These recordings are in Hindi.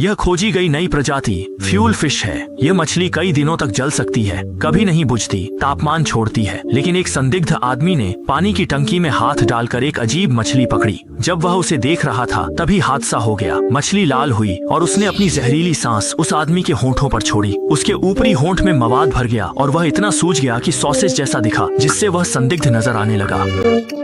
यह खोजी गई नई प्रजाति फ्यूल फिश है। यह मछली कई दिनों तक जल सकती है, कभी नहीं बुझती, तापमान छोड़ती है। लेकिन एक संदिग्ध आदमी ने पानी की टंकी में हाथ डालकर एक अजीब मछली पकड़ी। जब वह उसे देख रहा था तभी हादसा हो गया। मछली लाल हुई और उसने अपनी जहरीली सांस उस आदमी के होंठों पर छोड़ी। उसके ऊपरी होंठ में मवाद भर गया और वह इतना सूज गया कि सॉसेज जैसा दिखा, जिससे वह संदिग्ध नजर आने लगा।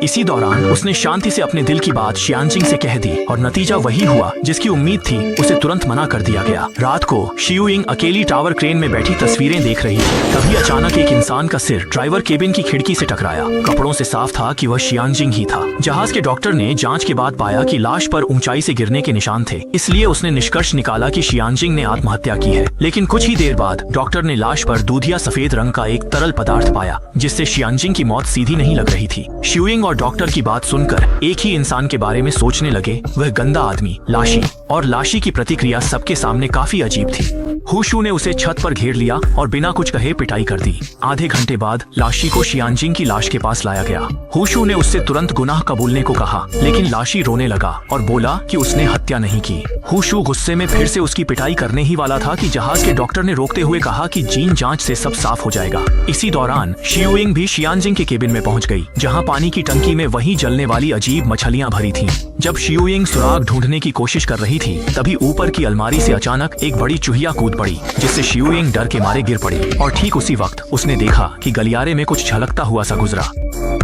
इसी दौरान उसने शांति से अपने दिल की बात शियांजिंग से कह दी और नतीजा वही हुआ जिसकी उम्मीद थी। उसे तुरंत मना कर दिया गया। रात को शियुइंग अकेली टावर क्रेन में बैठी तस्वीरें देख रही थी। तभी अचानक एक इंसान का सिर ड्राइवर केबिन की खिड़की से टकराया। कपड़ों से साफ था कि वह शियांजिंग ही था। जहाज के डॉक्टर ने जांच के बाद पाया कि लाश पर ऊंचाई से गिरने के निशान थे, इसलिए उसने निष्कर्ष निकाला कि शियांजिंग ने आत्महत्या की है। लेकिन कुछ ही देर बाद डॉक्टर ने लाश पर दूधिया सफेद रंग का एक तरल पदार्थ पाया, जिससे शियांजिंग की मौत सीधी नहीं लग रही थी। शियुइंग और डॉक्टर की बात सुनकर एक ही इंसान के बारे में सोचने लगे, वह गंदा आदमी लाशी। और लाशी की प्रतिक्रिया सबके सामने काफी अजीब थी। हुशु ने उसे छत पर घेर लिया और बिना कुछ कहे पिटाई कर दी। आधे घंटे बाद लाशी को शियांजिंग की लाश के पास लाया गया। हुशु ने उससे तुरंत गुनाह कबूलने को कहा, लेकिन लाशी रोने लगा और बोला कि उसने हत्या नहीं की। हुशु गुस्से में फिर से उसकी पिटाई करने ही वाला था कि जहाज के डॉक्टर ने रोकते हुए कहा कि जीन जांच से सब साफ हो जाएगा। इसी दौरान शियुइंग भी शियांजिंग के केबिन में पहुंच गई, जहां पानी की टंकी में वही जलने वाली अजीब मछलियां भरी थीं। जब शियुइंग सुराग ढूंढने की कोशिश कर रही थी, तभी ऊपर की अलमारी से अचानक एक बड़ी चूहिया कूद पड़ी, जिससे शियुइंग डर के मारे गिर पड़ी। और ठीक उसी वक्त उसने देखा कि गलियारे में कुछ झलकता हुआ सा गुजरा।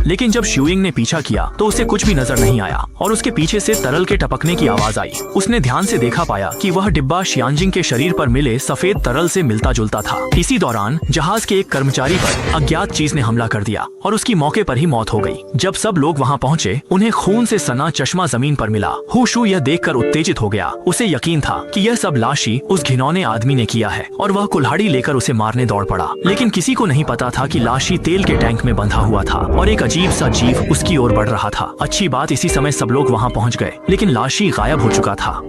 लेकिन जब शियुइंग ने पीछा किया तो उसे कुछ भी नजर नहीं आया और उसके पीछे से तरल के टपकने की आवाज आई। उसने ध्यान से देखा पाया कि वह डिब्बा शियांजिंग के शरीर पर मिले सफेद तरल से मिलता जुलता था। इसी दौरान जहाज के एक कर्मचारी पर अज्ञात चीज ने हमला कर दिया और उसकी मौके पर ही मौत हो गई। जब सब लोग वहां पहुंचे, उन्हें खून से सना चश्मा जमीन पर मिला। हुशु यह देखकर उत्तेजित हो गया। उसे यकीन था कि यह सब लाशी उस घिनौने आदमी ने किया है और वह कुल्हाड़ी लेकर उसे मारने दौड़ पड़ा। लेकिन किसी को नहीं पता था कि लाशी तेल के टैंक में बंधा हुआ था और एक अजीब सा जीव उसकी ओर बढ़ रहा था। अच्छी बात, इसी समय सब लोग वहां पहुंच गए, लेकिन लाशी गायब हो चुका था।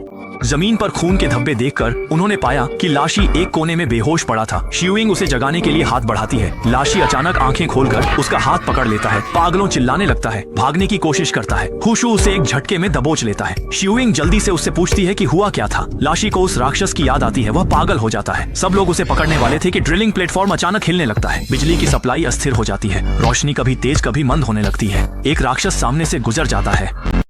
जमीन पर खून के धब्बे देखकर उन्होंने पाया कि लाशी एक कोने में बेहोश पड़ा था। शियुइंग उसे जगाने के लिए हाथ बढ़ाती है। लाशी अचानक आंखें खोलकर उसका हाथ पकड़ लेता है, पागलों चिल्लाने लगता है, भागने की कोशिश करता है। हुशु उसे एक झटके में दबोच लेता है। शियुइंग जल्दी से उससे पूछती है कि हुआ क्या था। लाशी को उस राक्षस की याद आती है, वह पागल हो जाता है। सब लोग उसे पकड़ने वाले थे कि ड्रिलिंग प्लेटफॉर्म अचानक हिलने लगता है। बिजली की सप्लाई अस्थिर हो जाती है। रोशनी कभी तेज कभी मंद होने लगती है। एक राक्षस सामने से गुजर जाता है।